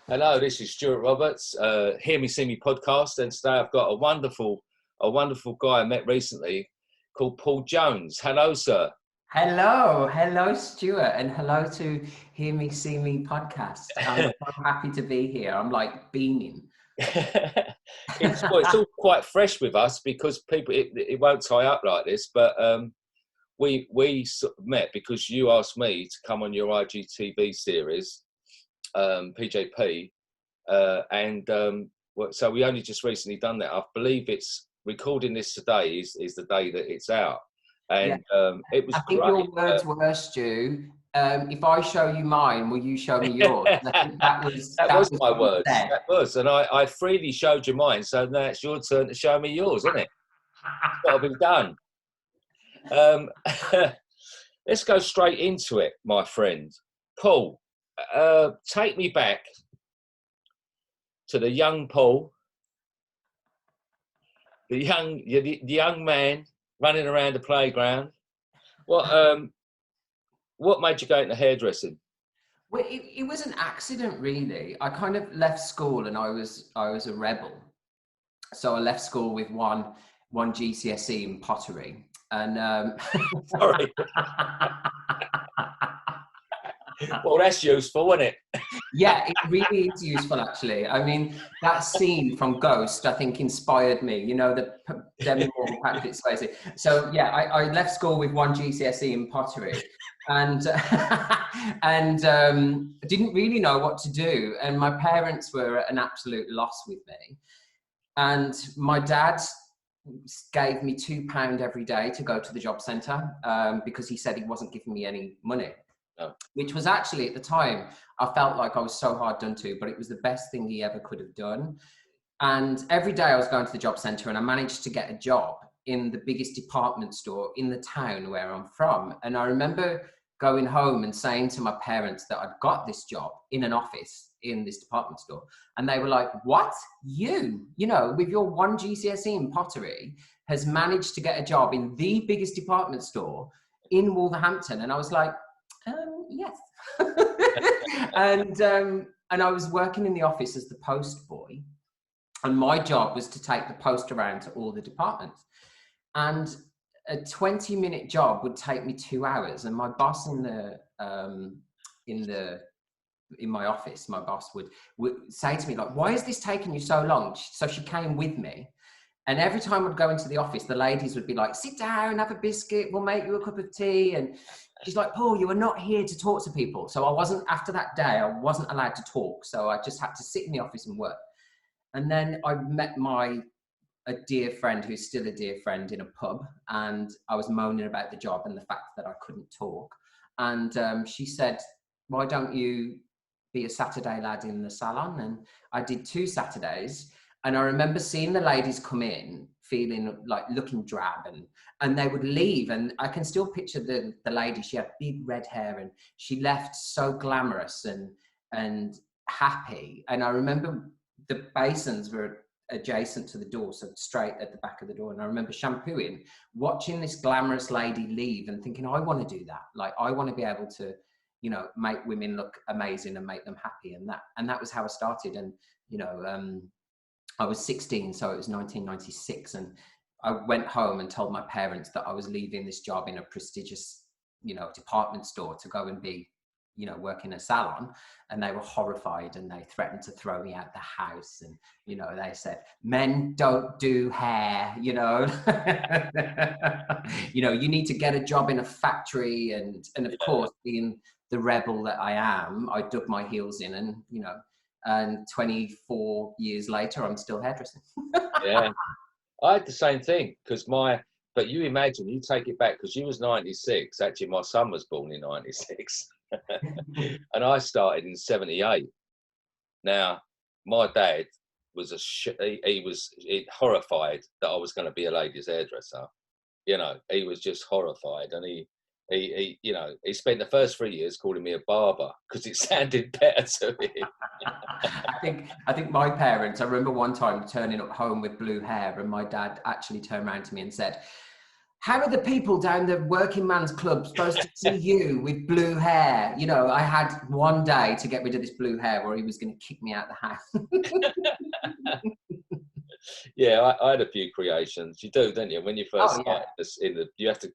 Hello, this is Stuart Roberts, Hear Me, See Me podcast, and today I've got a wonderful guy I met recently called Paul Jones. Hello, sir. Hello, Stuart, and hello to Hear Me, See Me podcast. I'm so happy to be here. I'm like beaming. It's all quite fresh with us because people, it won't tie up like this, but we sort of met because you asked me to come on your IGTV series, PJP, so we only just recently done that. I believe it's recording this today is the day that it's out, and it was. I think great. your words were, Stu. If I show you mine, will you show me yours? I think that was my words. said. That was, and I freely showed you mine. So now it's your turn to show me yours, isn't it? It's got to be done. Let's go straight into it, my friend. Paul, take me back to the young Paul, the young man running around the playground. What made you go into hairdressing? Well, it was an accident, really. I kind of left school and I was a rebel. So I left school with one GCSE in pottery. And Sorry. Well, that's useful, isn't it? Yeah, it really is useful, actually. I mean, that scene from Ghost, I think, inspired me. You know, the Demi Moore, Patrick Swayze. So yeah, I left school with one GCSE in pottery, and didn't really know what to do. And my parents were at an absolute loss with me. And my dad gave me £2 every day to go to the job centre because he said he wasn't giving me any money. No. Which was actually, at the time, I felt like I was so hard done to, but it was the best thing he ever could have done. And every day I was going to the job centre and I managed to get a job in the biggest department store in the town where I'm from. And I remember going home and saying to my parents that I'd got this job in an office in this department store. And they were like, what? You know, with your one GCSE in pottery, has managed to get a job in the biggest department store in Wolverhampton? And I was like, yes. And I was working in the office as the post boy, and my job was to take the post around to all the departments. And a 20-minute job would take me 2 hours. And my boss in my office, my boss would say to me, like, why is this taking you so long? So she came with me. And every time I'd go into the office, the ladies would be like, sit down, have a biscuit, we'll make you a cup of tea. And she's like, Paul, you are not here to talk to people. So after that day, I wasn't allowed to talk. So I just had to sit in the office and work. And then I met a dear friend who's still a dear friend in a pub. And I was moaning about the job and the fact that I couldn't talk. And she said, why don't you be a Saturday lad in the salon? And I did 2 Saturdays. And I remember seeing the ladies come in feeling like looking drab, and they would leave. And I can still picture the lady. She had big red hair and she left so glamorous and happy. And I remember the basins were adjacent to the door, so straight at the back of the door. And I remember shampooing, watching this glamorous lady leave and thinking, I want to do that. Like, I want to be able to, you know, make women look amazing and make them happy. And that was how I started. And, you know, I was 16, so it was 1996, and I went home and told my parents that I was leaving this job in a prestigious, you know, department store to go and be, you know, work in a salon. And they were horrified, and they threatened to throw me out the house. And, you know, they said, men don't do hair, you know. You know, you need to get a job in a factory. And of course, being the rebel that I am, I dug my heels in, and, you know, and 24 years later, I'm still hairdressing. Yeah, I had the same thing but you imagine, you take it back, because you was 96. Actually, my son was born in 96. And I started in 78. Now, my dad was he was horrified that I was going to be a ladies' hairdresser. You know, he was just horrified, and he you know, he spent the first 3 years calling me a barber because it sounded better to him. I think my parents, I remember one time turning up home with blue hair, and my dad actually turned around to me and said, how are the people down the working man's club supposed to see you with blue hair? You know, I had one day to get rid of this blue hair or he was going to kick me out of the house. Yeah, I had a few creations. You do, don't you? When you first Oh, yeah. start this,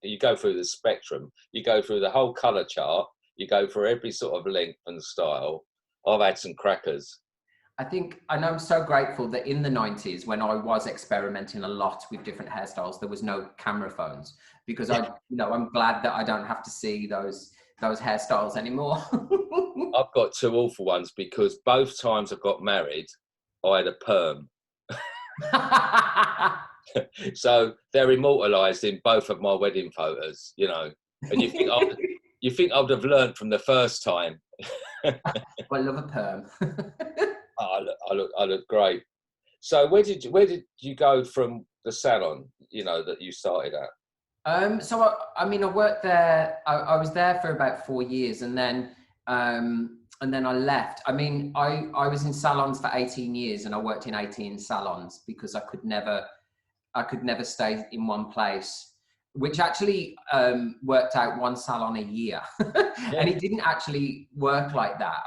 you go through the spectrum. You go through the whole color chart. You go through every sort of length and style. I've had some crackers. I think, and I'm so grateful that in the 90s, when I was experimenting a lot with different hairstyles, there was no camera phones, because I'm glad that I don't have to see those hairstyles anymore. I've got two awful ones because both times I got married, I had a perm. So they're immortalised in both of my wedding photos, you know. And you think I would have learned from the first time. I love a perm. I look great. So where did you go from the salon, you know, that you started at? So I worked there. I was there for about 4 years, and then I left. I mean, I was in salons for 18 years, and I worked in 18 salons because I could never stay in one place, which actually worked out one salon a year. Yeah. And it didn't actually work like that.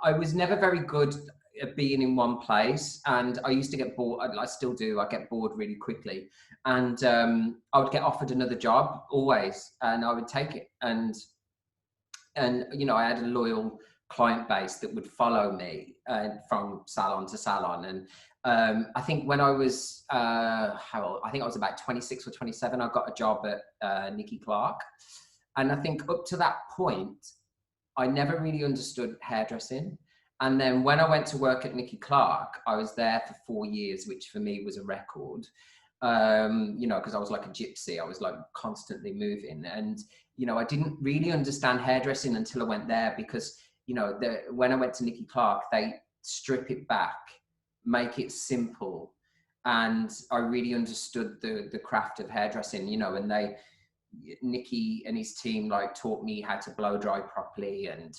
I was never very good at being in one place, and I used to get bored. I still do. I get bored really quickly, and I would get offered another job always, and I would take it. And you know, I had a loyal client base that would follow me from salon to salon. And I think when I was how old? I think I was about 26 or 27. I got a job at Nicky Clark, and I think up to that point, I never really understood hairdressing. And then when I went to work at Nicky Clark, I was there for 4 years, which for me was a record. You know, because I was like a gypsy. I was like constantly moving. And, you know, I didn't really understand hairdressing until I went there, because, you know, when I went to Nicky Clark, they strip it back, make it simple. And I really understood the craft of hairdressing, you know, and Nicky and his team like taught me how to blow dry properly. And,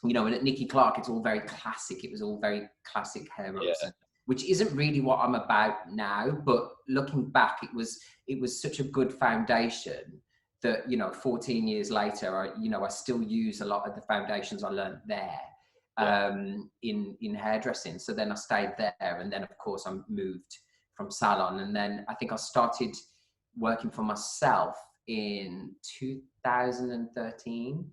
you know, and at Nicky Clark, it's all very classic. It was all very classic hair ups. Yeah. Which isn't really what I'm about now, but looking back, it was such a good foundation that, you know, 14 years later, I still use a lot of the foundations I learned there in hairdressing. So then I stayed there, and then of course I moved from salon, and then I think I started working for myself in 2013.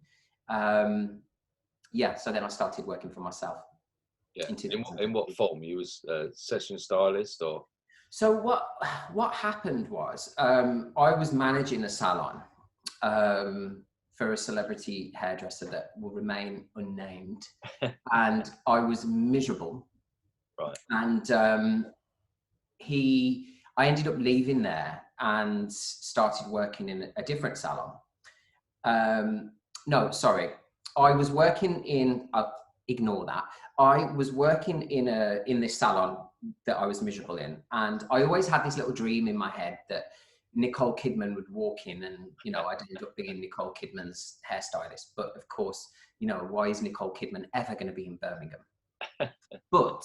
So then I started working for myself. Yeah. In what form? You was a session stylist, or? So what happened was I was managing a salon for a celebrity hairdresser that will remain unnamed, and I was miserable. Right. And I ended up leaving there and started working in a different salon. No, sorry, I was working in. Ignore that. I was working in this salon that I was miserable in, and I always had this little dream in my head that Nicole Kidman would walk in, and, you know, I'd end up being Nicole Kidman's hairstylist. But of course, you know, why is Nicole Kidman ever going to be in Birmingham? But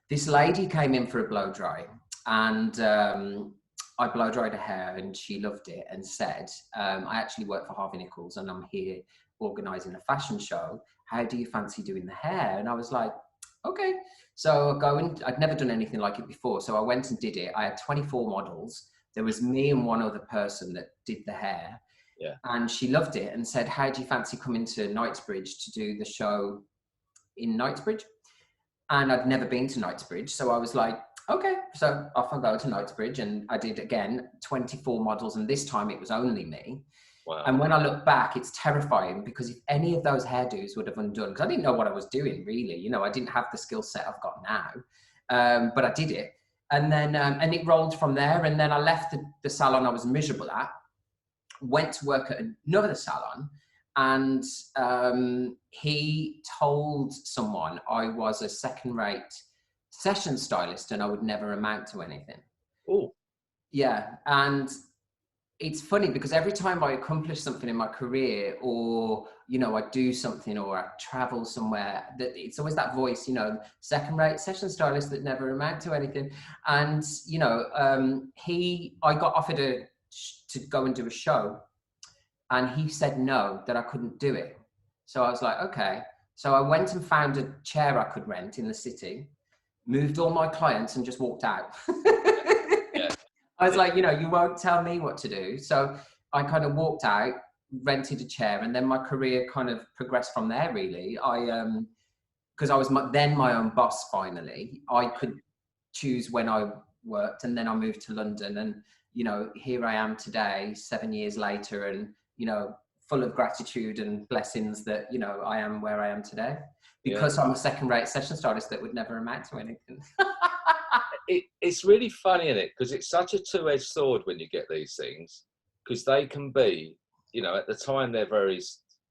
this lady came in for a blow dry, and I blow dried her hair, and she loved it and said, I actually work for Harvey Nichols, and I'm here organising a fashion show. How do you fancy doing the hair? And I was like, okay. So I'd never done anything like it before. So I went and did it. I had 24 models. There was me and one other person that did the hair. Yeah. And she loved it and said, how do you fancy coming to Knightsbridge to do the show in Knightsbridge? And I'd never been to Knightsbridge. So I was like, okay. So off I go to Knightsbridge, and I did again 24 models. And this time it was only me. Wow. And when I look back, it's terrifying, because if any of those hairdos would have undone, because I didn't know what I was doing really, you know, I didn't have the skill set I've got now, but I did it. And then, and it rolled from there. And then I left the salon I was miserable at, went to work at another salon, and he told someone I was a second-rate session stylist and I would never amount to anything. Oh. Yeah. And it's funny, because every time I accomplish something in my career, or, you know, I do something, or I travel somewhere, that it's always that voice, you know, second-rate session stylist that never amount to anything. And, you know, I got offered to go and do a show, and he said no, that I couldn't do it. So I was like, okay. So I went and found a chair I could rent in the city, moved all my clients, and just walked out. Yeah. I was like, you won't tell me what to do. So I kind of walked out, rented a chair, and then my career kind of progressed from there, really. Because I was then my own boss finally. I could choose when I worked, and then I moved to London, and here I am today, 7 years later, and full of gratitude and blessings that I am where I am today, because I'm a second-rate session stylist that would never amount to anything. It's really funny, isn't it? Because it's such a two-edged sword when you get these things, because they can be, at the time they're very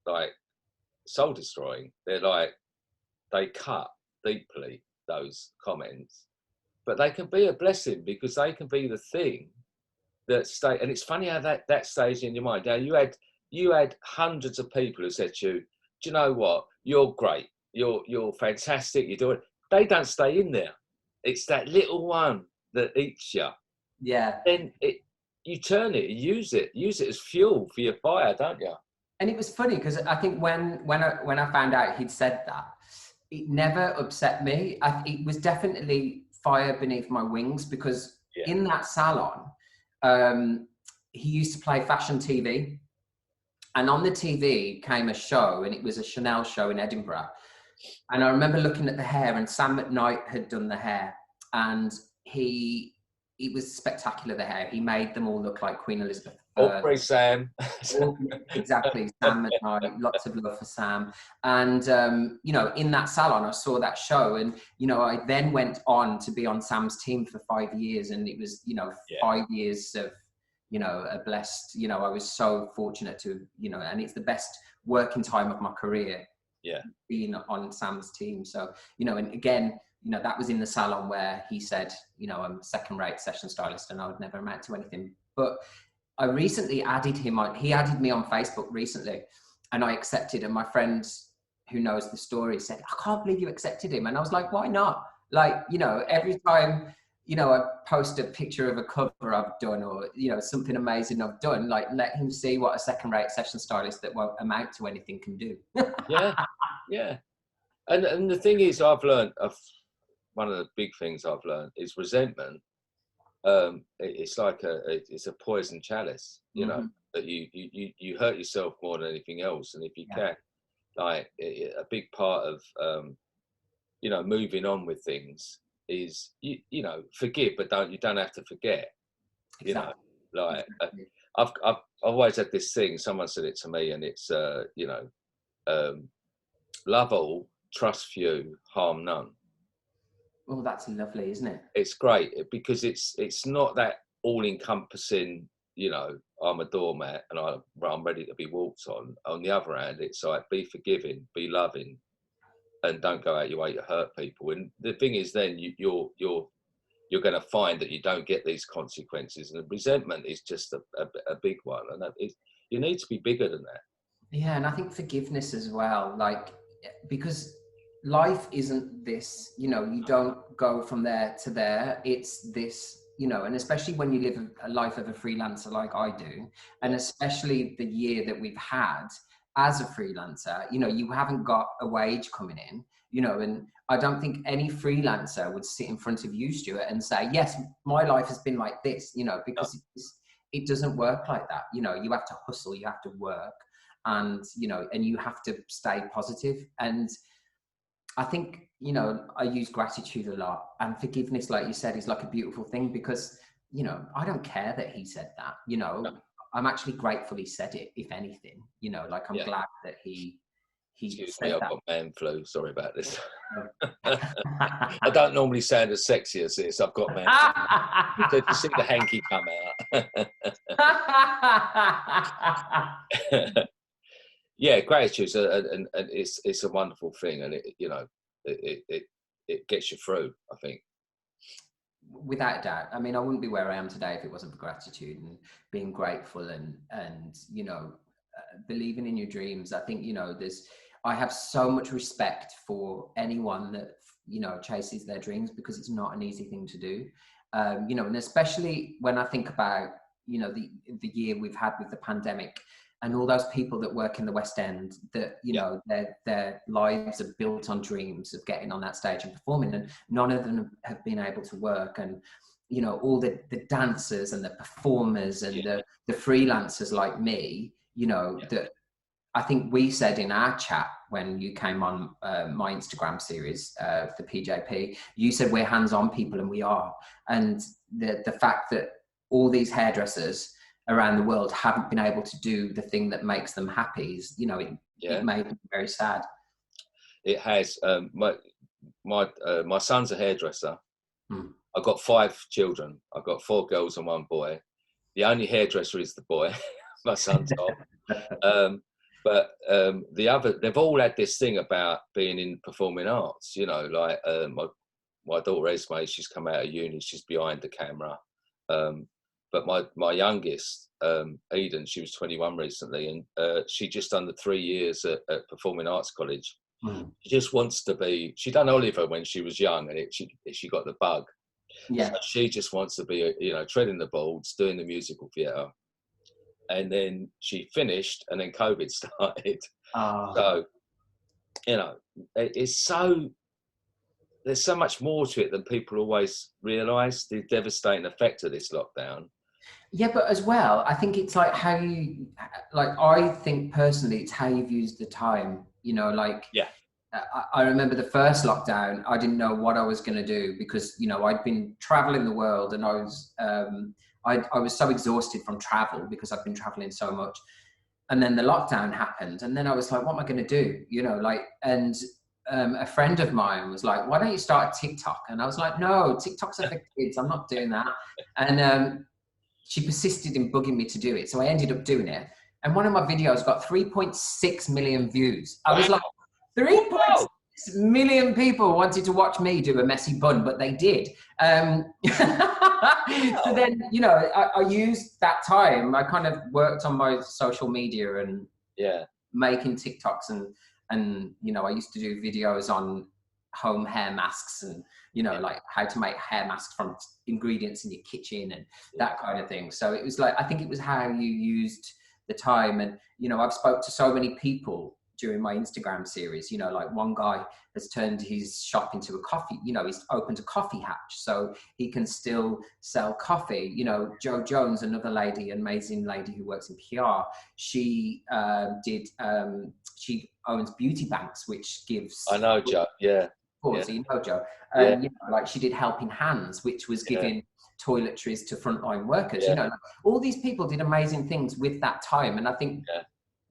like soul destroying. They're like, they cut deeply, those comments, but they can be a blessing because they can be the thing that stay. And it's funny how that stays in your mind. Now you had hundreds of people who said to you, do you know what? You're great. You're fantastic. You're doing. They don't stay in there. It's that little one that eats you. Yeah. Then you turn it, use it as fuel for your fire, don't you? And it was funny because I think when I found out he'd said that, it never upset me. It was definitely fire beneath my wings, because in that salon, he used to play fashion TV. And on the TV came a show, and it was a Chanel show in Edinburgh. And I remember looking at the hair, and Sam McKnight had done the hair, and it was spectacular, the hair. He made them all look like Queen Elizabeth I. Aubrey Sam. Exactly, Sam McKnight, lots of love for Sam. And, in that salon, I saw that show, and, I then went on to be on Sam's team for 5 years, and it was, 5 years of, a blessed, I was so fortunate to, and it's the best working time of my career. Yeah. Being on Sam's team. So, and again, that was in the salon where he said, I'm a second-rate session stylist and I would never amount to anything. But I recently added him on, he added me on Facebook recently, and I accepted, and my friend who knows the story said, I can't believe you accepted him. And I was like, why not? Like, every time, I post a picture of a cover I've done, or, something amazing I've done, like, let him see what a second-rate session stylist that won't amount to anything can do. Yeah. And the thing is, I've learned, one of the big things I've learned is resentment. It's like it's a poison chalice, that you hurt yourself more than anything else. And if you can, like, a big part of, moving on with things is, forgive, but you don't have to forget. Exactly. Exactly. I've always had this thing. Someone said it to me, and it's love all, trust few, harm none. Oh, that's lovely, isn't it? It's great because it's not that all-encompassing, I'm a doormat and I'm ready to be walked on. On the other hand, it's like, be forgiving, be loving, and don't go out your way to hurt people. And the thing is, then you're going to find that you don't get these consequences, and the resentment is just a big one. And you need to be bigger than that. Yeah, and I think forgiveness as well, like, because life isn't this, you don't go from there to there. It's this, and especially when you live a life of a freelancer like I do, and especially the year that we've had as a freelancer, you haven't got a wage coming in, and I don't think any freelancer would sit in front of you, Stuart, and say, yes, my life has been like this, because it doesn't work like that. You have to hustle, you have to work, and, and you have to stay positive. And I think, I use gratitude a lot, and forgiveness, like you said, is like a beautiful thing, because, I don't care that he said that, I'm actually grateful he said it, if anything, like, I'm glad that he Excuse said me, I've that. got man flu. Sorry about this. I don't normally sound as sexy as this. I've got man flu. So to see the hanky come out. Yeah, gratitude, and it's a wonderful thing, and it gets you through, I think. Without a doubt. I mean, I wouldn't be where I am today if it wasn't for gratitude and being grateful and believing in your dreams. I think, I have so much respect for anyone that, chases their dreams, because it's not an easy thing to do. And especially when I think about, you know, the year we've had with the pandemic, and all those people that work in the West End, that, you know, their lives are built on dreams of getting on that stage and performing, and none of them have been able to work. And, you know, all the dancers and the performers and the freelancers like me, you know, that I think we said in our chat when you came on my Instagram series, the PJP, you said we're hands-on people, and we are. And the fact that all these hairdressers around the world haven't been able to do the thing that makes them happy is, you know, it made me very sad. It has. My son's a hairdresser. I've got 5 children. I've got 4 girls and 1 boy. The only hairdresser is the boy, my son Tom. But the other, they've all had this thing about being in performing arts, you know, like my daughter Esme, she's come out of uni, she's behind the camera. But my youngest, Eden, she was 21 recently, and she just done the 3 years at Performing Arts College. She just wants to be, she done Oliver when she was young, and she got the bug. So she just wants to be, you know, treading the boards, doing the musical theatre. And then she finished, and then COVID started. So, you know, there's so much more to it than people always realise, the devastating effect of this lockdown. Yeah, but as well, I think it's like how you, like, I think personally, it's how you've used the time, you know, like, I remember the first lockdown, I didn't know what I was going to do, because, you know, I'd been traveling the world, and I was so exhausted from travel because I've been traveling so much. And then the lockdown happened, and then I was like, what am I going to do? You know, like, and a friend of mine was like, why don't you start a TikTok? And I was like, no, TikTok's are for kids. I'm not doing that. And she persisted in bugging me to do it. So I ended up doing it. And one of my videos got 3.6 million views. I was like, 3.6 million people wanted to watch me do a messy bun, but they did. So then, you know, I used that time. I kind of worked on my social media and making TikToks, and you know, I used to do videos on home hair masks, and, you know, like how to make hair masks from ingredients in your kitchen and that kind of thing. So it was like, I think it was how you used the time. And, you know, I've spoke to so many people during my Instagram series, you know, like one guy has turned his shop into a coffee, you know, he's opened a coffee hatch so he can still sell coffee. You know, Jo Jones, another lady, amazing lady who works in PR, she she owns beauty banks, which gives... I know Jo, So you know Jo. You know, like she did Helping Hands, which was giving toiletries to frontline workers. You know, like, all these people did amazing things with that time. And I think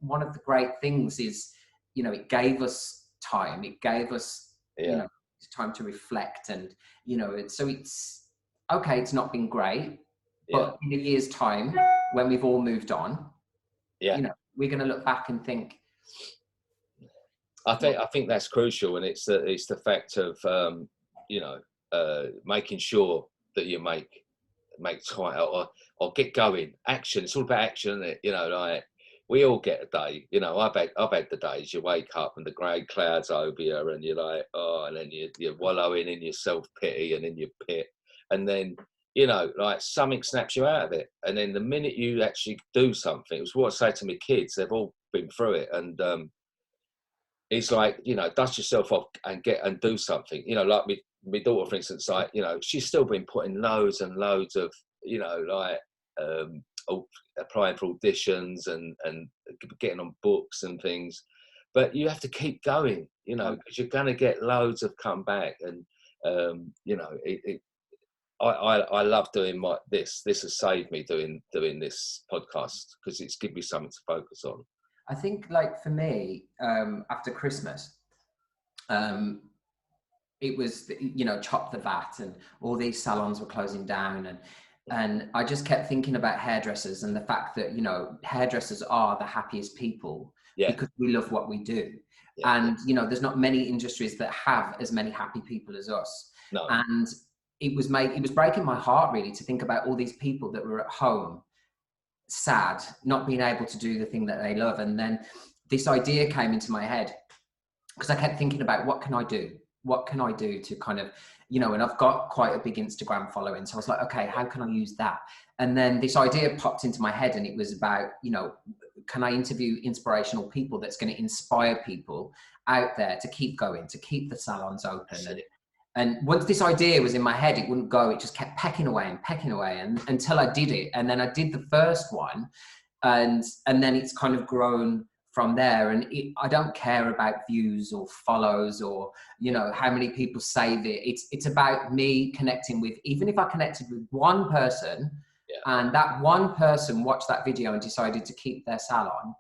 one of the great things is, you know, it gave us time. It gave us, you know, time to reflect. And, you know, so it's, okay, it's not been great, but in a year's time, when we've all moved on, you know, we're going to look back and think... I think that's crucial, and it's the fact of you know, making sure that you make time or get going. Action. It's all about action, isn't it? You know, like we all get a day. You know, I've had the days you wake up and the grey clouds over you, and you're like, oh, and then you're wallowing in your self pity and in your pit, and then, you know, like something snaps you out of it, and then the minute you actually do something, it was what I say to my kids. They've all been through it, and it's like, you know, dust yourself off and do something. You know, like my daughter, for instance, like, you know, she's still been putting loads and loads of, you know, like applying for auditions and getting on books and things. But you have to keep going, you know, because you're going to get loads of come back. And, you know, I love doing this. This has saved me doing this podcast, because it's given me something to focus on. I think, like, for me, after Christmas, it was, you know, Chop the Vat, and all these salons were closing down, and I just kept thinking about hairdressers and the fact that, you know, hairdressers are the happiest people because we love what we do. And, you know, there's not many industries that have as many happy people as us. No. And it was breaking my heart, really, to think about all these people that were at home, sad, not being able to do the thing that they love. And then this idea came into my head, because I kept thinking about, what can I do? what can I do to kind of, you know, and I've got quite a big Instagram following. So I was like, okay, how can I use that? And then this idea popped into my head, and it was about, you know, can I interview inspirational people that's going to inspire people out there to keep going, to keep the salons open. And once this idea was in my head, it wouldn't go. It just kept pecking away and until I did it. And then I did the first one, and then it's kind of grown from there. And I don't care about views or follows or, you know, how many people save it. It's about me connecting with, even if I connected with one person, and that one person watched that video and decided to keep their salon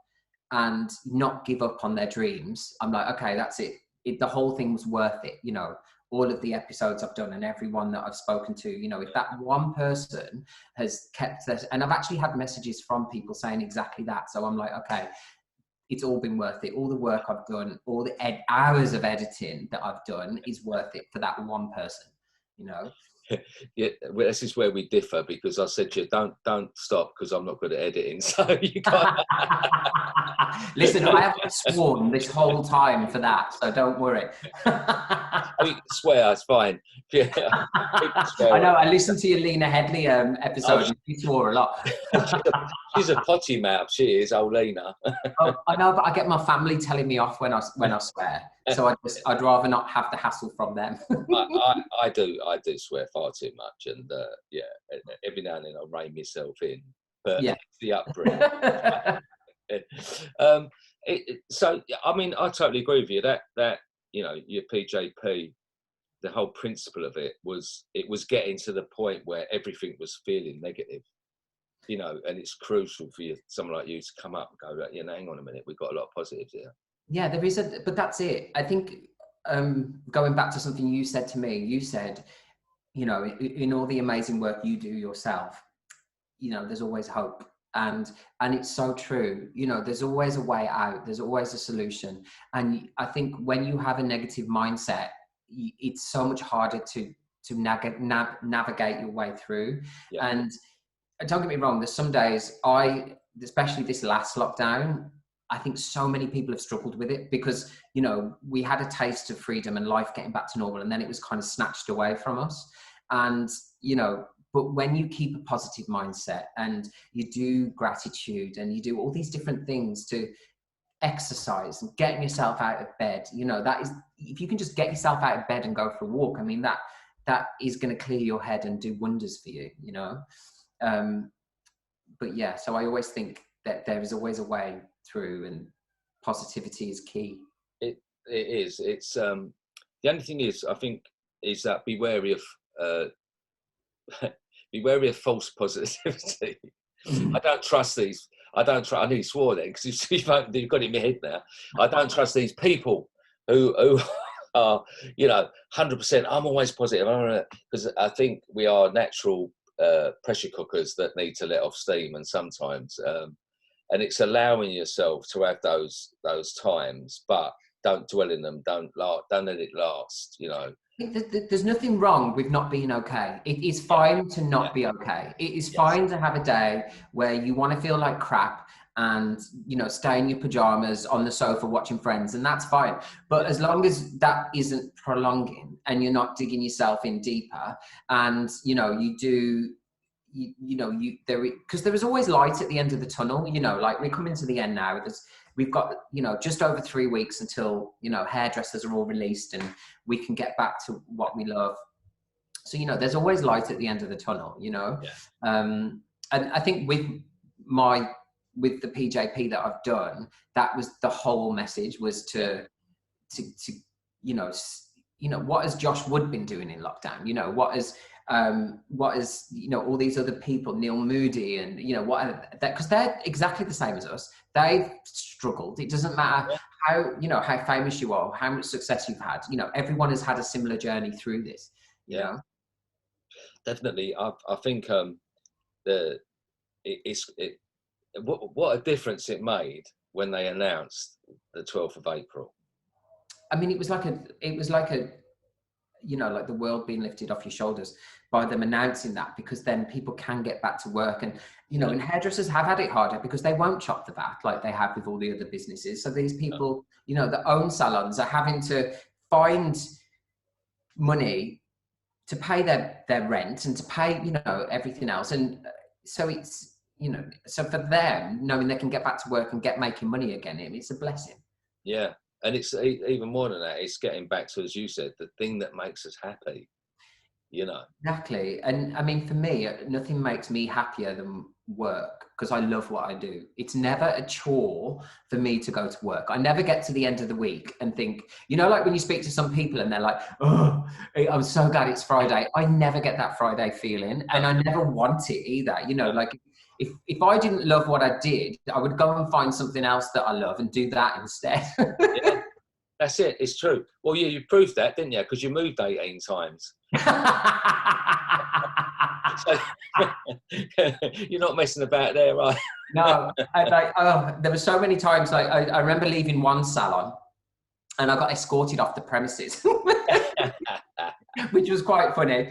and not give up on their dreams, I'm like, okay, that's it. The whole thing was worth it. You know, all of the episodes I've done and everyone that I've spoken to, you know, if that one person has kept this, and I've actually had messages from people saying exactly that. So I'm like, okay, it's all been worth it. All the work I've done, all the hours of editing that I've done is worth it for that one person, you know? Yeah, well, this is where we differ, because I said to you, don't stop, because I'm not good at editing. So you can't. Listen, I haven't sworn this whole time for that, so don't worry. You can swear, it's fine. Yeah, I know, I listened to your Lena Headley episode, and she swore a lot. she's a potty mouth, she is, old Lena. Oh, I know, but I get my family telling me off when I swear, so I'd rather not have the hassle from them. I do swear far too much, and yeah, every now and then I'll rein myself in, but it's the upbringing. So I mean, I totally agree with you that you know, your PJP, the whole principle of it was getting to the point where everything was feeling negative, you know, and it's crucial for someone like you to come up and go, you know, hang on a minute, we've got a lot of positives here. Yeah, there is but that's it. I think going back to something you said to me, you said, you know, in all the amazing work you do yourself, you know, there's always hope. And it's so true. You know, there's always a way out. There's always a solution. And I think when you have a negative mindset, it's so much harder to navigate your way through. Yeah. And don't get me wrong, there's some days especially this last lockdown, I think so many people have struggled with it because, you know, we had a taste of freedom and life getting back to normal, and then it was kind of snatched away from us. And, you know, but when you keep a positive mindset and you do gratitude and you do all these different things to exercise and getting yourself out of bed, you know, that is, if you can just get yourself out of bed and go for a walk, I mean, that is going to clear your head and do wonders for you, you know? But yeah, so I always think that there is always a way through, and positivity is key. It is. It's the only thing is, I think, is that be wary of false positivity. I don't trust these. I nearly swore then because you've got it in my head now. I don't trust these people who are, you know, 100%. I'm always positive, because I think we are natural pressure cookers that need to let off steam, and sometimes, and it's allowing yourself to have those times, but don't dwell in them. Don't let it last. You know. There's nothing wrong with not being okay. It is fine to not be okay. It is fine to have a day where you want to feel like crap and, you know, stay in your pajamas on the sofa watching Friends, and that's fine. But as long as that isn't prolonging and you're not digging yourself in deeper, and, you know, because there is always light at the end of the tunnel, you know, like we're coming to the end now. We've got, you know, just over 3 weeks until, you know, hairdressers are all released and we can get back to what we love. So, you know, there's always light at the end of the tunnel, you know. And I think with the PJP that I've done, that was the whole message, was to you know, what has Josh Wood been doing in lockdown? You know, what is you know, all these other people, Neil Moodie, and, you know, because they're exactly the same as us. They've struggled. It doesn't matter how famous you are, how much success you've had. You know, everyone has had a similar journey through this. You know, definitely. I think what a difference it made when they announced the 12th of April. I mean, it was like a you know, like the world being lifted off your shoulders by them announcing that, because then people can get back to work. And, you know, and hairdressers have had it harder because they won't chop the VAT like they have with all the other businesses. So these people, you know, that own salons are having to find money to pay their rent and to pay, you know, everything else. And so it's, you know, so for them, knowing they can get back to work and get making money again, it's a blessing. Yeah. And it's even more than that. It's getting back to, as you said, the thing that makes us happy, you know. Exactly. And I mean, for me, nothing makes me happier than work because I love what I do. It's never a chore for me to go to work. I never get to the end of the week and think, you know, like when you speak to some people and they're like, oh, I'm so glad it's Friday. I never get that Friday feeling, and I never want it either. You know, like if I didn't love what I did, I would go and find something else that I love and do that instead. Yeah, that's it. It's true. Well, yeah, you proved that, didn't you? Because you moved 18 times. So, you're not messing about there, right? No, there were so many times. I remember leaving one salon, and I got escorted off the premises, which was quite funny.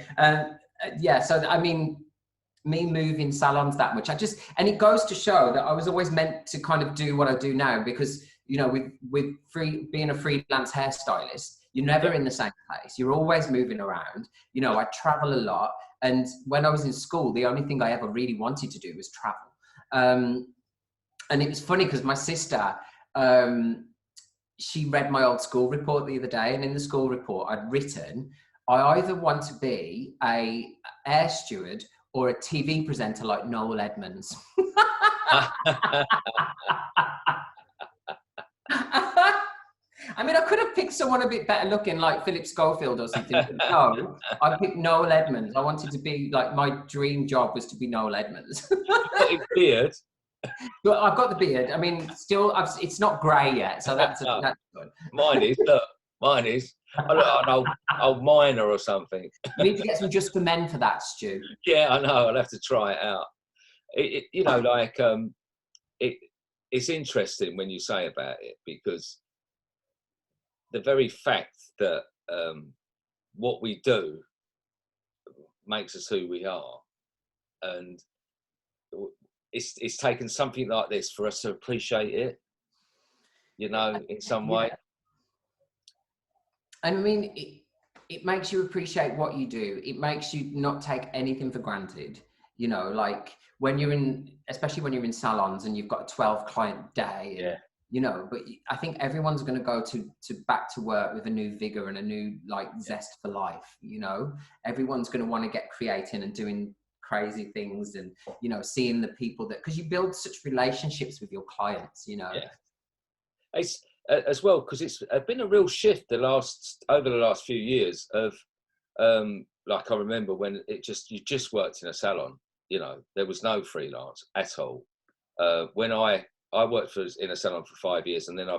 Yeah, so I mean, me moving salons that much, and it goes to show that I was always meant to kind of do what I do now, because you know, with being a freelance hairstylist, you're never in the same place. You're always moving around. You know, I travel a lot. And when I was in school, the only thing I ever really wanted to do was travel. And it was funny because my sister, she read my old school report the other day. And in the school report, I'd written, I either want to be a air steward or a TV presenter like Noel Edmonds. I mean, I could have picked someone a bit better looking, like Philip Schofield or something. But no, I picked Noel Edmonds. I wanted to be like, my dream job was to be Noel Edmonds. You've got a beard. But I've got the beard. I mean, still, it's not grey yet, so that's good. Mine is. Look, mine is. I look like an old miner or something. You need to get some Just for Men for that, Stu. Yeah, I know. I'll have to try it out. You know, like it's interesting when you say about it, because the very fact that what we do makes us who we are, and it's taken something like this for us to appreciate it, you know, in some way. I mean, it makes you appreciate what you do. It makes you not take anything for granted. You know, like when you're especially when you're in salons and you've got a 12 client day. And, you know, but I think everyone's going to go to back to work with a new vigor and a new like zest for life. You know, everyone's going to want to get creating and doing crazy things, and you know, seeing the people because you build such relationships with your clients. You know, it's as well, because it's been a real shift over the last few years of like I remember when you just worked in a salon. You know, there was no freelance at all. When I worked in a salon for 5 years, and then I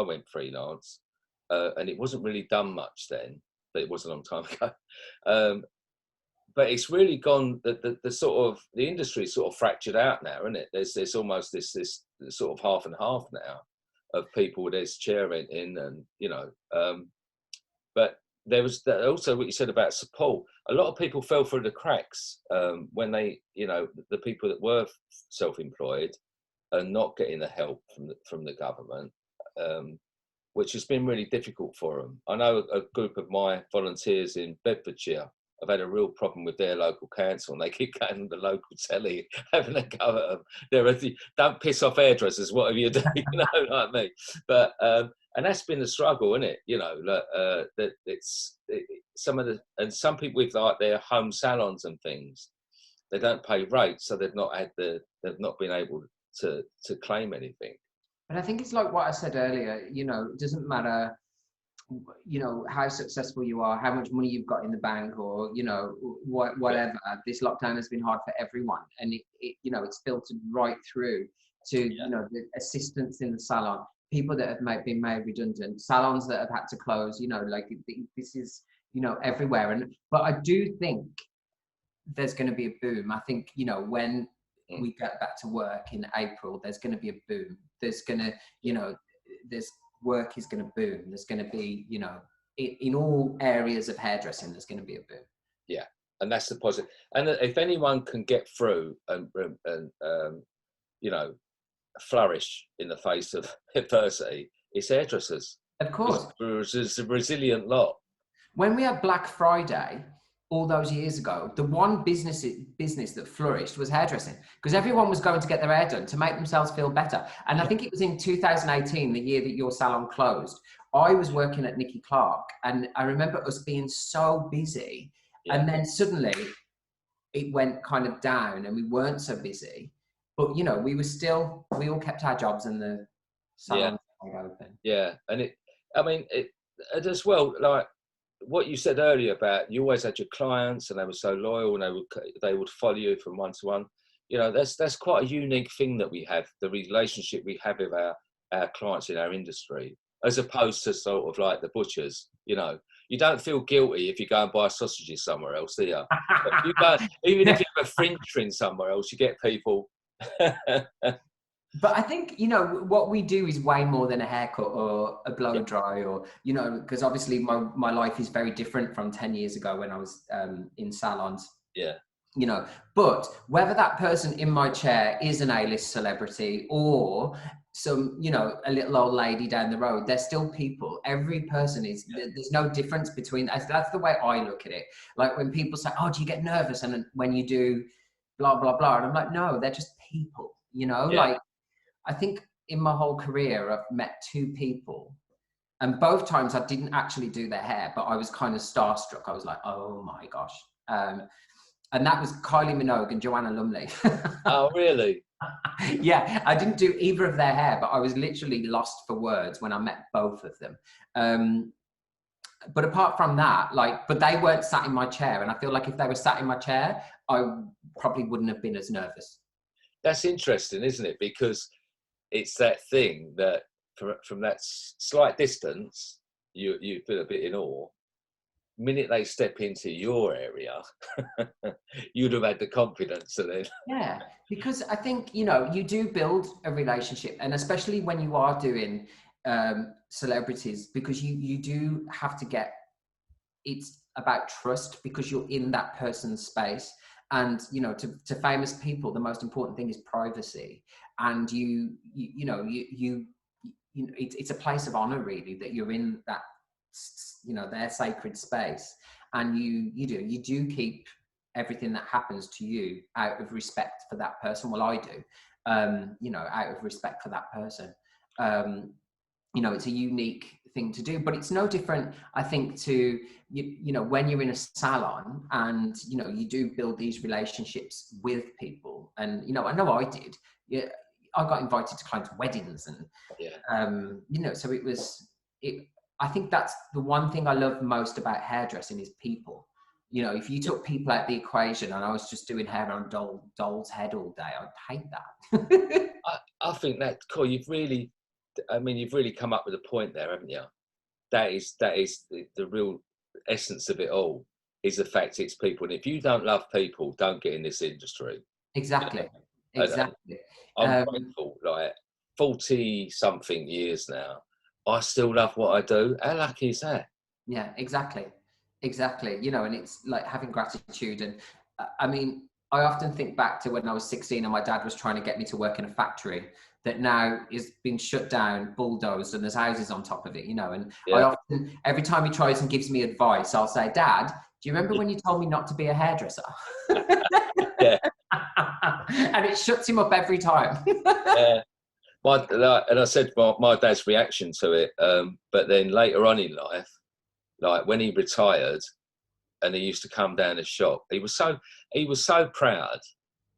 went freelance, and it wasn't really done much then, but it was a long time ago. But it's really gone. The sort of the industry is sort of fractured out now, isn't it? There's almost this sort of half and half now of people. There's chair renting, and you know, but there was also what you said about support. A lot of people fell through the cracks when they, you know, the people that were self-employed and not getting the help from the government, which has been really difficult for them. I know a group of my volunteers in Bedfordshire have had a real problem with their local council, and they keep going on the local telly, having a go at them. Don't piss off hairdressers, whatever you do, you know, like me. But and that's been the struggle, isn't it? You know, that some people with like their home salons and things, they don't pay rates, so they've not been able to claim anything. But I think it's like what I said earlier. You know, it doesn't matter, you know, how successful you are, how much money you've got in the bank, or you know, whatever. This lockdown has been hard for everyone, and it you know, it's filtered right through to you know, the assistants in the salon, people that have been made redundant, salons that have had to close. You know, like this is, you know, everywhere. But I do think there's going to be a boom. I think, you know, when we get back to work in April, there's going to be a boom. There's going to, you know, work is going to boom. There's going to be, you know, in all areas of hairdressing, there's going to be a boom. Yeah, and that's the positive. And if anyone can get through and you know, flourish in the face of adversity, it's hairdressers. Of course, it's a resilient lot. When we had Black Friday all those years ago, the one business that flourished was hairdressing, because everyone was going to get their hair done to make themselves feel better. And I think it was in 2018, the year that your salon closed, I was working at Nicky Clark, and I remember us being so busy. Yeah. And then suddenly it went kind of down and we weren't so busy. But, you know, we all kept our jobs and the salon stayed open. Yeah. And and as well, like, what you said earlier about you always had your clients and they were so loyal and they would follow you from one to one. You know, that's quite a unique thing that we have, the relationship we have with our clients in our industry, as opposed to sort of like the butchers. You know, you don't feel guilty if you go and buy sausages somewhere else, do you? But you go, even if you have a French trim somewhere else, you get people. But I think, you know, what we do is way more than a haircut or a blow dry, or, you know, because obviously my life is very different from 10 years ago when I was in salons. Yeah. You know, but whether that person in my chair is an A-list celebrity or some, you know, a little old lady down the road, they're still people. Every person is, there's no difference between, that's the way I look at it. Like when people say, oh, do you get nervous? And when you do blah, blah, blah. And I'm like, no, they're just people, you know, like, I think in my whole career, I've met 2 people, and both times I didn't actually do their hair, but I was kind of starstruck. I was like, oh my gosh. And that was Kylie Minogue and Joanna Lumley. Oh, really? Yeah, I didn't do either of their hair, but I was literally lost for words when I met both of them. But apart from that, like, but they weren't sat in my chair. And I feel like if they were sat in my chair, I probably wouldn't have been as nervous. That's interesting, isn't it? Because it's that thing that from that slight distance, you feel a bit in awe. Minute they step into your area, you'd have had the confidence of it. Yeah, because I think, you know, you do build a relationship, and especially when you are doing celebrities, because you do have to get, it's about trust, because you're in that person's space. And, you know, to famous people, the most important thing is privacy. And it's a place of honor, really, that you're in that, you know, their sacred space. And you do keep everything that happens to you out of respect for that person. Well, I do, you know, out of respect for that person. You know, it's a unique thing to do, but it's no different, I think, to, you know, when you're in a salon and, you know, you do build these relationships with people. And, you know I did. Yeah, I got invited to clients' weddings and, you know, so I think that's the one thing I love most about hairdressing is people. You know, if you took people out the equation and I was just doing hair on doll's head all day, I'd hate that. I think that, cool. You've really come up with a point there, haven't you? That is the real essence of it all, is the fact it's people. And if you don't love people, don't get in this industry. Exactly. You know? Exactly. I'm grateful, like 40 something years now, I still love what I do. How lucky is that? Yeah, exactly. You know, and it's like having gratitude. And I mean, I often think back to when I was 16 and my dad was trying to get me to work in a factory that now is being shut down, bulldozed, and there's houses on top of it, you know. And I often, every time he tries and gives me advice, I'll say, Dad, do you remember when you told me not to be a hairdresser? Yeah. And it shuts him up every time. Yeah. And I said my dad's reaction to it, but then later on in life, like when he retired and he used to come down the shop, he was so proud,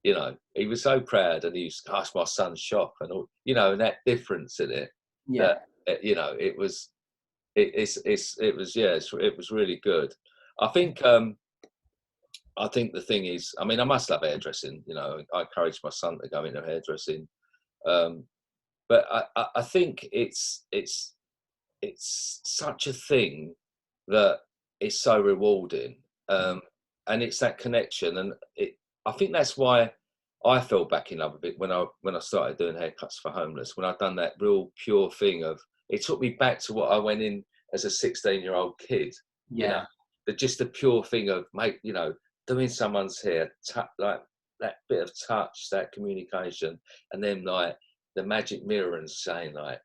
you know, he was so proud, and he used to ask my son's shop and all, you know, and that difference in it, you know, it was really good. I think the thing is, I mean, I must love hairdressing, you know, I encourage my son to go into hairdressing. But I think it's such a thing that is so rewarding, and it's that connection, and I think that's why I fell back in love with it when I started doing haircuts for homeless. When I'd done that real pure thing of, it took me back to what I went in as a 16-year-old kid. You know, just the pure thing of, mate, you know, doing someone's hair, like that bit of touch, that communication, and then like the magic mirror and saying, like,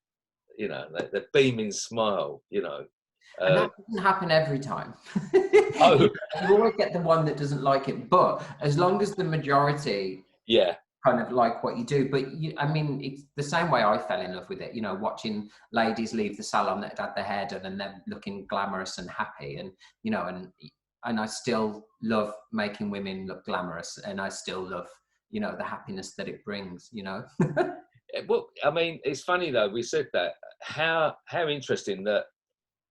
you know, like the beaming smile, you know. And that doesn't happen every time. Oh, You always get the one that doesn't like it, but as long as the majority yeah, kind of like what you do. But I mean, it's the same way I fell in love with it, watching ladies leave the salon that had their hair done and then looking glamorous and happy, and and I still love making women look glamorous, and I still love the happiness that it brings. Well, I mean, it's funny though. We said that. How interesting that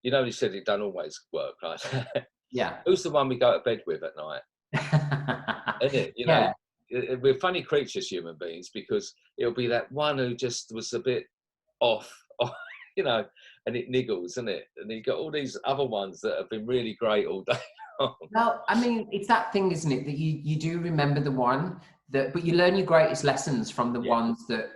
you said it don't always work, right? Yeah. Who's the one we go to bed with at night? Isn't it? Yeah. We're funny creatures, human beings, because it'll be that one who just was a bit off, and it niggles, isn't it? And you got all these other ones that have been really great all day long. Well, I mean, it's that thing, isn't it, that you do remember the one but you learn your greatest lessons from the ones that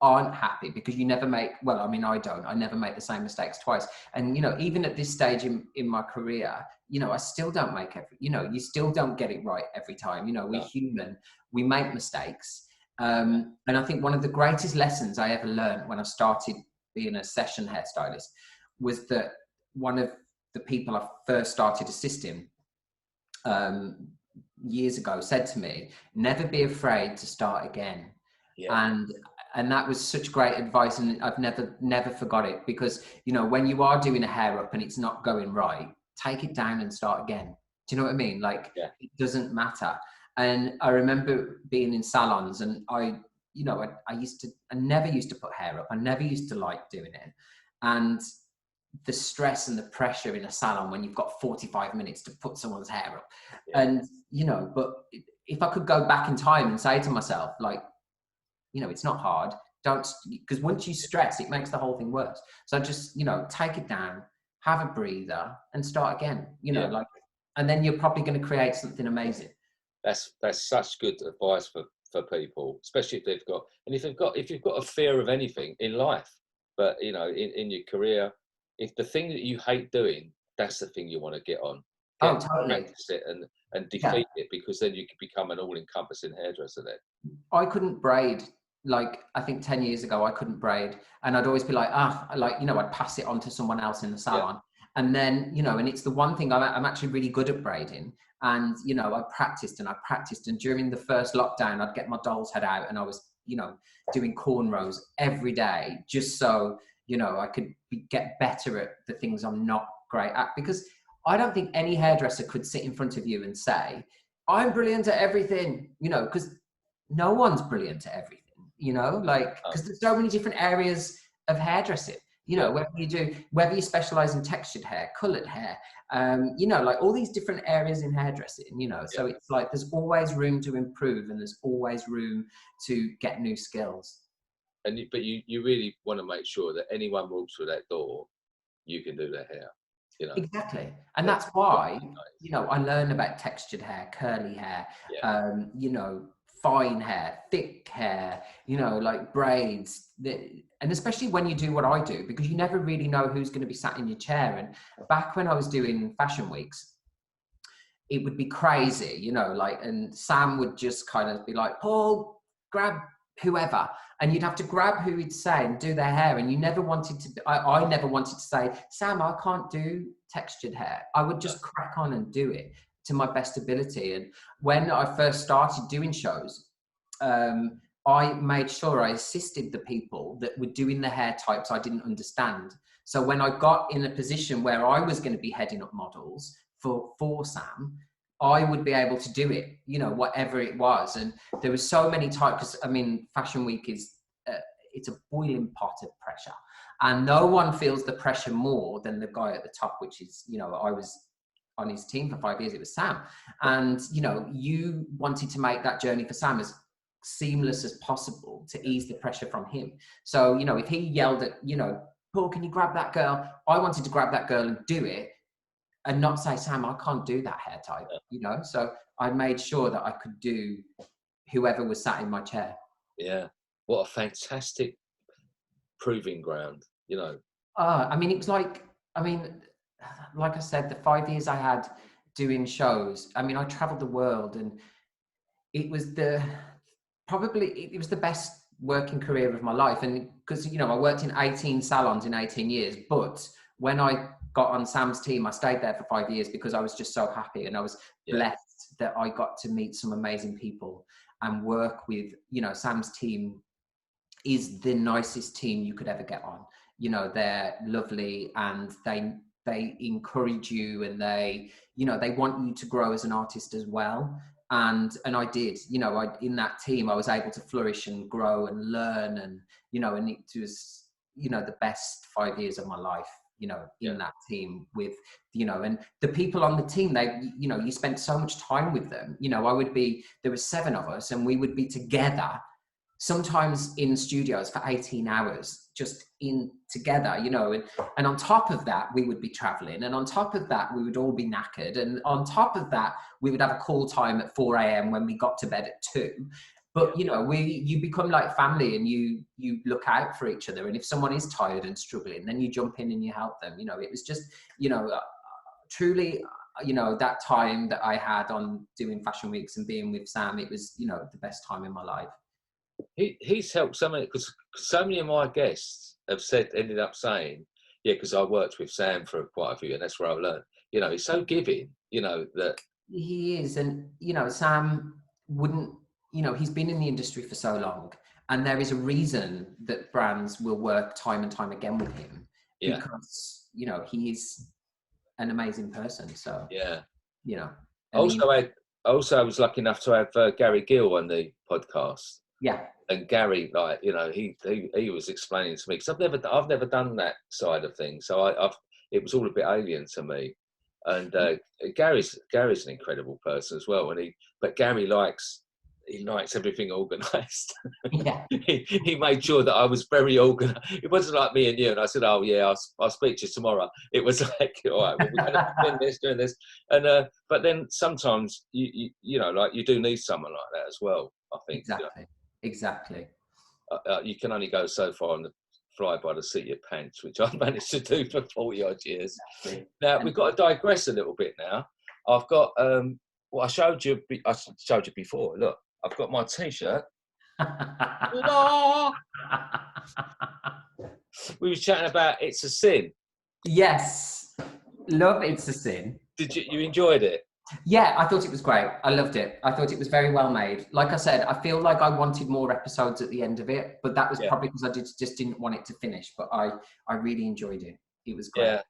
aren't happy, because you never make, well, I mean, I never make the same mistakes twice. And, even at this stage in my career, I still don't make you still don't get it right every time. We're human, we make mistakes. And I think one of the greatest lessons I ever learned when I started being a session hairstylist was that one of the people I first started assisting years ago said to me, never be afraid to start again. And that was such great advice, and I've never forgot it, because when you are doing a hair up and it's not going right, take it down and start again. Do you know what I mean? Like, it doesn't matter. And I remember being in salons, and I never used to put hair up. I never used to like doing it. And the stress and the pressure in a salon when you've got 45 minutes to put someone's hair up. And, but if I could go back in time and say to myself, like, it's not hard. Because once you stress, it makes the whole thing worse. So just, take it down, have a breather, and start again, and then you're probably going to create something amazing. That's such good advice for people, especially if you've got a fear of anything in life, but in your career, if the thing that you hate doing, that's the thing you want to get on. Totally. Practice it and defeat it, because then you can become an all-encompassing hairdresser then. I couldn't braid. Like, I think 10 years ago, I couldn't braid, and I'd always be like, I'd pass it on to someone else in the salon. And then, and it's the one thing I'm actually really good at braiding. And, I practiced, and during the first lockdown, I'd get my doll's head out, and I was, doing cornrows every day, just so, I could get better at the things I'm not great at. Because I don't think any hairdresser could sit in front of you and say, I'm brilliant at everything, because no one's brilliant at everything, because there's so many different areas of hairdressing, whether you specialize in textured hair, colored hair, like all these different areas in hairdressing, so it's like, there's always room to improve, and there's always room to get new skills. But you really want to make sure that anyone walks through that door, you can do their hair. Exactly. And that's why, I learn about textured hair, curly hair, fine hair, thick hair, like braids, and especially when you do what I do, because you never really know who's going to be sat in your chair. And back when I was doing fashion weeks, it would be crazy, and Sam would just kind of be like, Paul, grab whoever, and you'd have to grab who he'd say and do their hair. And you never wanted to, I never wanted to say, Sam, I can't do textured hair. I would just crack on and do it to my best ability. And when I first started doing shows, I made sure I assisted the people that were doing the hair types I didn't understand. So when I got in a position where I was going to be heading up models for Sam, I would be able to do it, whatever it was. And there was so many types, because I mean, Fashion Week is, it's a boiling pot of pressure, and no one feels the pressure more than the guy at the top, which is, I was on his team for 5 years, it was Sam. And, you wanted to make that journey for Sam as seamless as possible to ease the pressure from him. So, if he yelled at, Paul, can you grab that girl? I wanted to grab that girl and do it, and not say, Sam, I can't do that hair type, So I made sure that I could do whoever was sat in my chair. Yeah. What a fantastic proving ground, I mean, it was like I said, the 5 years I had doing shows, I mean, I traveled the world, and it was the best working career of my life. And because, I worked in 18 salons in 18 years, but when I got on Sam's team, I stayed there for 5 years because I was just so happy, and I was blessed that I got to meet some amazing people and work with, you know, Sam's team is the nicest team you could ever get on. You know, they're lovely, and they encourage you, and they, you know, they want you to grow as an artist as well. And I did, you know, in that team, I was able to flourish and grow and learn, and, you know, and it was, you know, the best 5 years of my life, you know, in that team with, you know, and the people on the team, they, you know, you spent so much time with them. You know, there were 7 of us, and we would be together sometimes in studios for 18 hours, just in together, you know, and on top of that, we would be traveling. And on top of that, we would all be knackered. And on top of that, we would have a call time at 4 a.m. when we got to bed at 2. But, you know, you become like family, and you look out for each other. And if someone is tired and struggling, then you jump in and you help them. You know, it was just, you know, truly, you know, that time that I had on doing fashion weeks and being with Sam, it was, you know, the best time in my life. He's helped so many, because so many of my guests have ended up saying, yeah, because I worked with Sam for quite a few, and that's where I learned. You know, he's so giving. You know that he is, and you know, Sam wouldn't. You know, he's been in the industry for so long, and there is a reason that brands will work time and time again with him, because you know, he's an amazing person. So you know. Also, I was lucky enough to have Gary Gill on the podcast. Yeah. And Gary, like, you know, he was explaining to me, because I've never done that side of things, so it was all a bit alien to me. And Gary's an incredible person as well, but Gary likes everything organised. Yeah. he made sure that I was very organised. It wasn't like me and you, and I said, "Oh yeah, I'll speak to you tomorrow." It was like, "All right, well, we're going to doing this," and but then sometimes you know, like, you do need someone like that as well. I think exactly. You can only go so far on the fly by the seat of your pants, which I've managed to do for 40 odd years. Exactly. Now we've got to digress a little bit. Now I've got I showed you before. Look, I've got my T-shirt. We were chatting about It's a Sin. Yes, love It's a Sin. Did you enjoyed it? Yeah, I thought it was great. I loved it. I thought it was very well made. Like I said, I feel like I wanted more episodes at the end of it, but that was probably because I just didn't want it to finish. But I really enjoyed it. It was great. Yeah,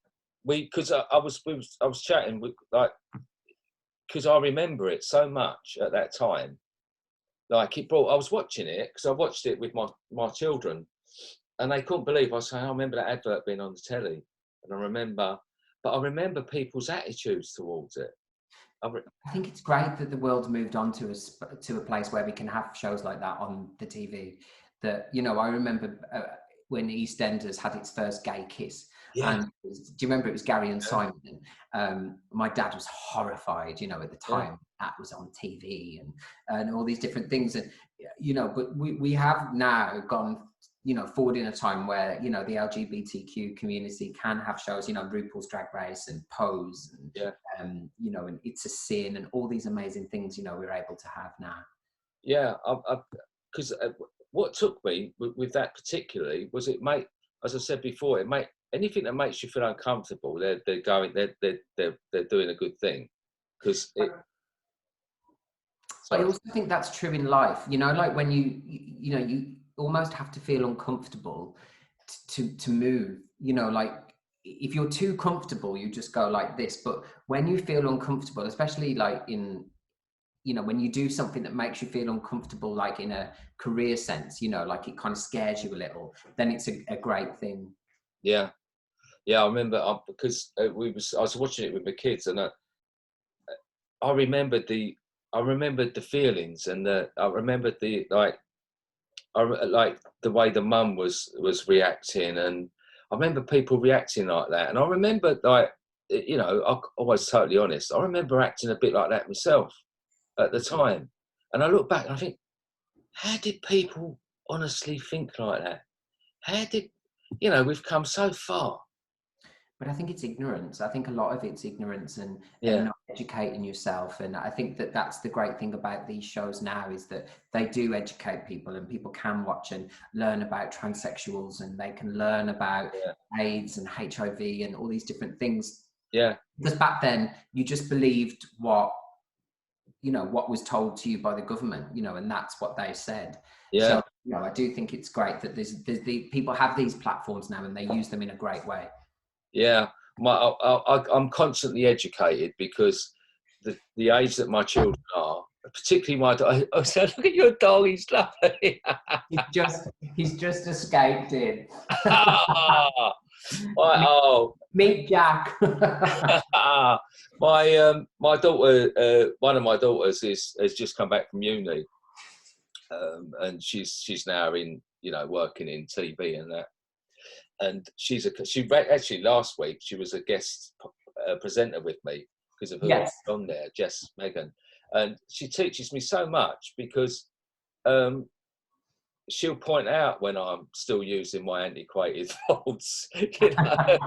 because I was chatting with, like, because I remember it so much at that time. Like, I was watching it because I watched it with my children, and they couldn't believe I was saying, I remember that advert being on the telly, and I remember people's attitudes towards it. I think it's great that the world's moved on to a place where we can have shows like that on the TV. That, you know, I remember when EastEnders had its first gay kiss. Yeah. And do you remember it was Gary and Simon? My dad was horrified, you know, at the time that was on TV and all these different things. And, you know, but we have now gone, you know, forward in a time where, you know, the LGBTQ community can have shows, you know, RuPaul's Drag Race and Pose and, you know, and It's a Sin and all these amazing things, you know, we're able to have now. Yeah, because what took me with that particularly was as I said before, anything that makes you feel uncomfortable, they're doing a good thing. Because I also think that's true in life, you know, like when you know, you almost have to feel uncomfortable to move, you know, like if you're too comfortable, you just go like this. But when you feel uncomfortable, especially like in, you know, when you do something that makes you feel uncomfortable, like in a career sense, you know, like it kind of scares you a little, then it's a great thing. Yeah. I remember because I was watching it with my kids, and I remembered the feelings, and I remembered the like the way the mum was reacting, and I remember people reacting like that, and I remember, like, you know, I'm always totally honest, I remember acting a bit like that myself at the time, and I look back and I think, how did people honestly think like that? How did, you know, we've come so far. But I think it's ignorance. I think a lot of it's ignorance and Yeah, not educating yourself. And I think that that's the great thing about these shows now, is that they do educate people, and people can watch and learn about transsexuals, and they can learn about yeah, AIDS and HIV and all these different things. yeah, Because back then you just believed what, you know, what was told to you by the government, you know, and that's what they said. yeah, So, you know, I do think it's great that there's the people have these platforms now, and they use them in a great way. yeah. I'm constantly educated because the age that my children are, particularly my dog. I said, look at your dog, he's lovely. He's just escaped in. Ah, oh, Meet Jack. my daughter, one of my daughters has just come back from uni, and she's now in, you know, working in TV and that. And actually last week she was a guest presenter with me because of who I was Yes. on there, Jess Megan, and she teaches me so much because she'll point out when I'm still using my antiquated faults, you know,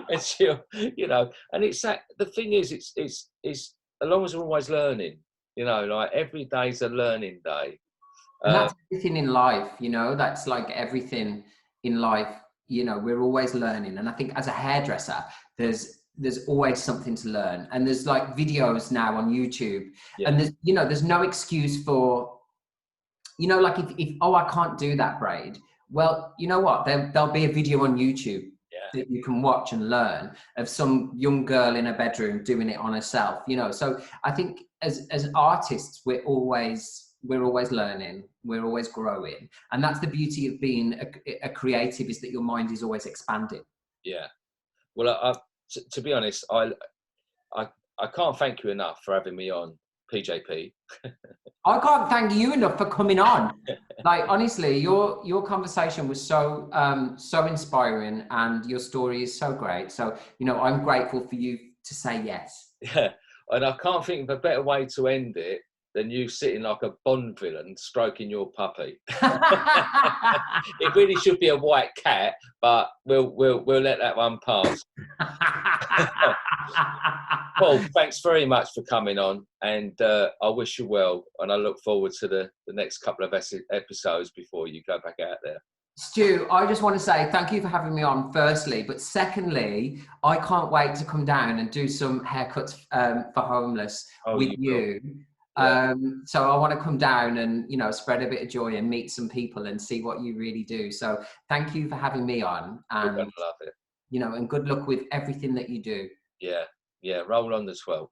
and she'll, you know, and it's that the thing is, it's as long as we're always learning, you know, like every day's a learning day. And that's everything in life, you know, that's like everything in life, you know, we're always learning. And I think as a hairdresser, there's always something to learn. And there's like videos now on YouTube, Yeah, and there's, you know, there's no excuse for, you know, like if oh, I can't do that braid. Well, you know what? There'll be a video on YouTube yeah, that you can watch and learn of some young girl in a bedroom doing it on herself, you know. So I think as artists, we're always learning, we're always growing. And that's the beauty of being a creative, is that your mind is always expanding. yeah. Well, to be honest, I I can't thank you enough for having me on, PJP. I can't thank you enough for coming on. Like, honestly, your conversation was so so inspiring, and your story is so great. So, you know, I'm grateful for you to say yes. Yeah, and I can't think of a better way to end it than you sitting like a Bond villain stroking your puppy. It really should be a white cat, but we'll let that one pass. Paul, thanks very much for coming on, and I wish you well, and I look forward to the next couple of episodes before you go back out there. Stu, I just want to say thank you for having me on, firstly. But secondly, I can't wait to come down and do some haircuts for homeless with you. Yeah. So I want to come down and, you know, spread a bit of joy and meet some people and see what you really do. So thank you for having me on, You're and, gonna love it. you know, and good luck with everything that you do. Yeah, yeah. Roll on the 12.